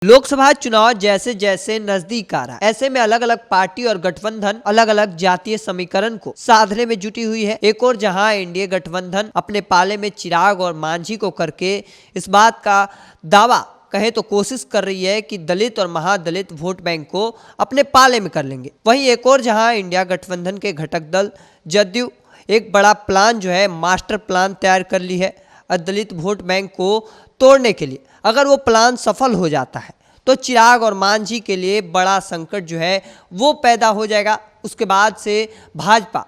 लोकसभा चुनाव जैसे जैसे नजदीक आ रहा है, ऐसे में अलग अलग पार्टी और गठबंधन अलग अलग जातीय समीकरण को साधने में जुटी हुई है। एक और जहां एनडीए गठबंधन अपने पाले में चिराग और मांझी को करके इस बात का दावा कहे तो कोशिश कर रही है कि दलित और महादलित वोट बैंक को अपने पाले में कर लेंगे। वहीं एक और जहां इंडिया गठबंधन के घटक दल जदयू एक बड़ा प्लान जो है, मास्टर प्लान तैयार कर ली है दलित वोट बैंक को तोड़ने के लिए। अगर वो प्लान सफल हो जाता है तो चिराग और मांझी के लिए बड़ा संकट जो है वो पैदा हो जाएगा। उसके बाद से भाजपा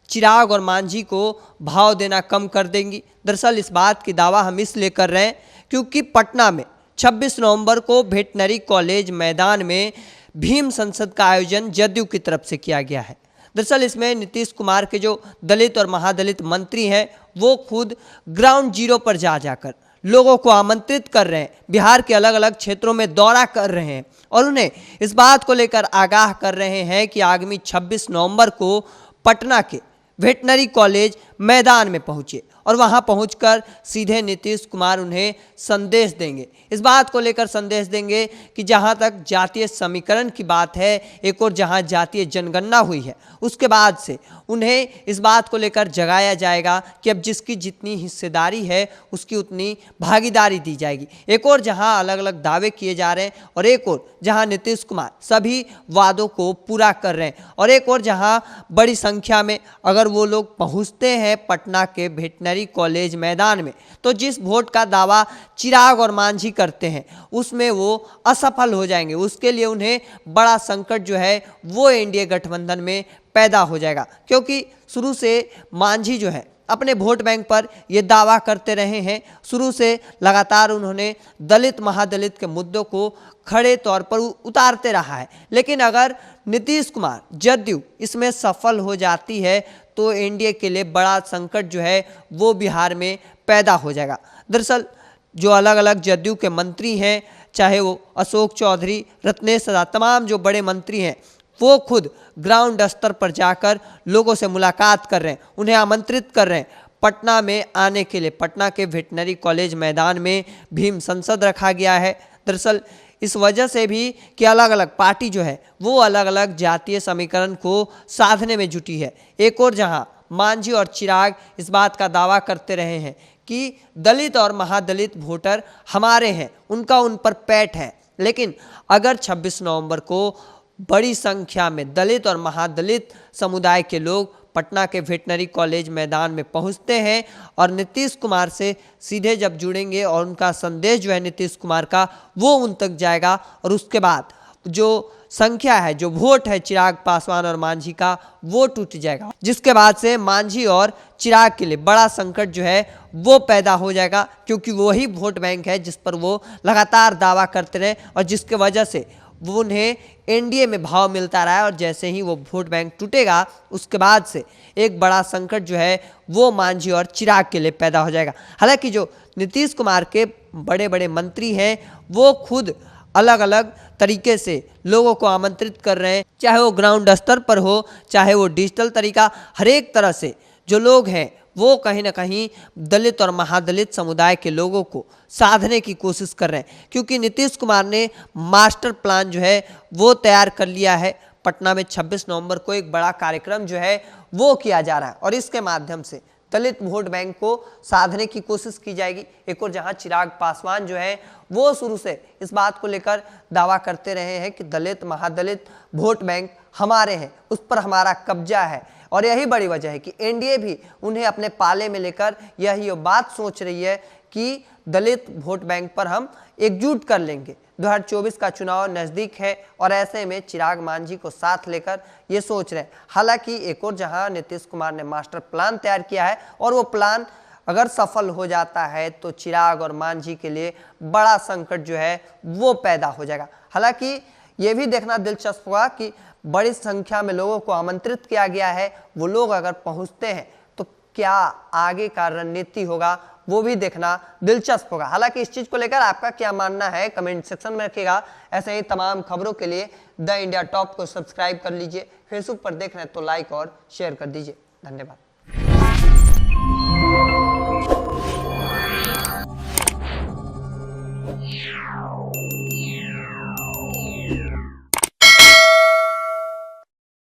चिराग और मांझी को भाव देना कम कर देंगी। दरअसल इस बात की दावा हम इसलिए कर रहे हैं क्योंकि पटना में 26 नवंबर को वेटनरी कॉलेज मैदान में भीम संसद का आयोजन जदयू की तरफ से किया गया है। दरअसल इसमें नीतीश कुमार के जो दलित और महादलित मंत्री हैं वो खुद ग्राउंड जीरो पर जाकर लोगों को आमंत्रित कर रहे हैं, बिहार के अलग अलग क्षेत्रों में दौरा कर रहे हैं और उन्हें इस बात को लेकर आगाह कर रहे हैं कि आगामी 26 नवंबर को पटना के वेटनरी कॉलेज मैदान में पहुंचे और वहां पहुंचकर सीधे नीतीश कुमार उन्हें संदेश देंगे। इस बात को लेकर संदेश देंगे कि जहां तक जातीय समीकरण की बात है, एक और जहां जातीय जनगणना हुई है, उसके बाद से उन्हें इस बात को लेकर जगाया जाएगा कि अब जिसकी जितनी हिस्सेदारी है उसकी उतनी भागीदारी दी जाएगी। एक और जहां अलग अलग दावे किए जा रहे हैं और एक और जहां नीतीश कुमार सभी वादों को पूरा कर रहे हैं और एक और जहां बड़ी संख्या में अगर वो लोग पहुंचते हैं पटना के वेटनरी कॉलेज मैदान में तो जिस वोट का दावा चिराग और मांझी करते हैं उसमें वो असफल हो जाएंगे। उसके लिए उन्हें बड़ा संकट जो है वो एनडीए गठबंधन में पैदा हो जाएगा, क्योंकि शुरू से मांझी जो है अपने वोट बैंक पर ये दावा करते रहे हैं। शुरू से लगातार उन्होंने दलित महादलित के मुद्दों को खड़े तौर पर उतारते रहा है, लेकिन अगर नीतीश कुमार जदयू इसमें सफल हो जाती है तो एनडीए के लिए बड़ा संकट जो है वो बिहार में पैदा हो जाएगा। दरअसल जो अलग अलग जदयू के मंत्री हैं, चाहे वो अशोक चौधरी, रत्नेश सदा, तमाम जो बड़े मंत्री हैं वो खुद ग्राउंड स्तर पर जाकर लोगों से मुलाकात कर रहे हैं, उन्हें आमंत्रित कर रहे हैं पटना में आने के लिए। पटना के वेटनरी कॉलेज मैदान में भीम संसद रखा गया है। दरअसल इस वजह से भी कि अलग अलग पार्टी जो है वो अलग अलग जातीय समीकरण को साधने में जुटी है। एक और जहां मांझी और चिराग इस बात का दावा करते रहे हैं कि दलित और महादलित वोटर हमारे हैं, उनका उन पर पैठ है, लेकिन अगर 26 नवंबर को बड़ी संख्या में दलित और महादलित समुदाय के लोग पटना के वेटनरी कॉलेज मैदान में पहुंचते हैं और नीतीश कुमार से सीधे जब जुड़ेंगे और उनका संदेश जो है नीतीश कुमार का वो उन तक जाएगा और उसके बाद जो संख्या है, जो वोट है चिराग पासवान और मांझी का, वो टूट जाएगा, जिसके बाद से मांझी और चिराग के लिए बड़ा संकट जो है वो पैदा हो जाएगा, क्योंकि वही वोट बैंक है जिस पर वो लगातार दावा करते रहे और जिसके वजह से वो उन्हें एनडीए में भाव मिलता रहा है। और जैसे ही वो वोट बैंक टूटेगा उसके बाद से एक बड़ा संकट जो है वो मांझी और चिराग के लिए पैदा हो जाएगा। हालांकि जो नीतीश कुमार के बड़े बड़े मंत्री हैं वो खुद अलग अलग तरीके से लोगों को आमंत्रित कर रहे हैं, चाहे वो ग्राउंड स्तर पर हो, चाहे वो डिजिटल तरीका, हर एक तरह से जो लोग हैं वो कहीं ना कहीं दलित और महादलित समुदाय के लोगों को साधने की कोशिश कर रहे हैं, क्योंकि नीतीश कुमार ने मास्टर प्लान जो है वो तैयार कर लिया है। पटना में 26 नवंबर को एक बड़ा कार्यक्रम जो है वो किया जा रहा है और इसके माध्यम से दलित वोट बैंक को साधने की कोशिश की जाएगी। एक और जहां चिराग पासवान जो है वो शुरू से इस बात को लेकर दावा करते रहे हैं कि दलित महादलित वोट बैंक हमारे हैं, उस पर हमारा कब्जा है और यही बड़ी वजह है कि एनडीए भी उन्हें अपने पाले में लेकर यही बात सोच रही है कि दलित वोट बैंक पर हम एकजुट कर लेंगे। 2024 का चुनाव नज़दीक है और ऐसे में चिराग मांझी को साथ लेकर ये सोच रहे हैं। हालांकि एक और जहां नीतीश कुमार ने मास्टर प्लान तैयार किया है और वो प्लान अगर सफल हो जाता है तो चिराग और मांझी के लिए बड़ा संकट जो है वो पैदा हो जाएगा। हालांकि ये भी देखना दिलचस्प होगा कि बड़ी संख्या में लोगों को आमंत्रित किया गया है, वो लोग अगर पहुंचते हैं तो क्या आगे का रणनीति होगा वो भी देखना दिलचस्प होगा। हालांकि इस चीज को लेकर आपका क्या मानना है कमेंट सेक्शन में रखिएगा। ऐसे ही तमाम खबरों के लिए द इंडिया टॉप को सब्सक्राइब कर लीजिए। फेसबुक पर देख रहे हैं तो लाइक और शेयर कर दीजिए। धन्यवाद। Yeah. है।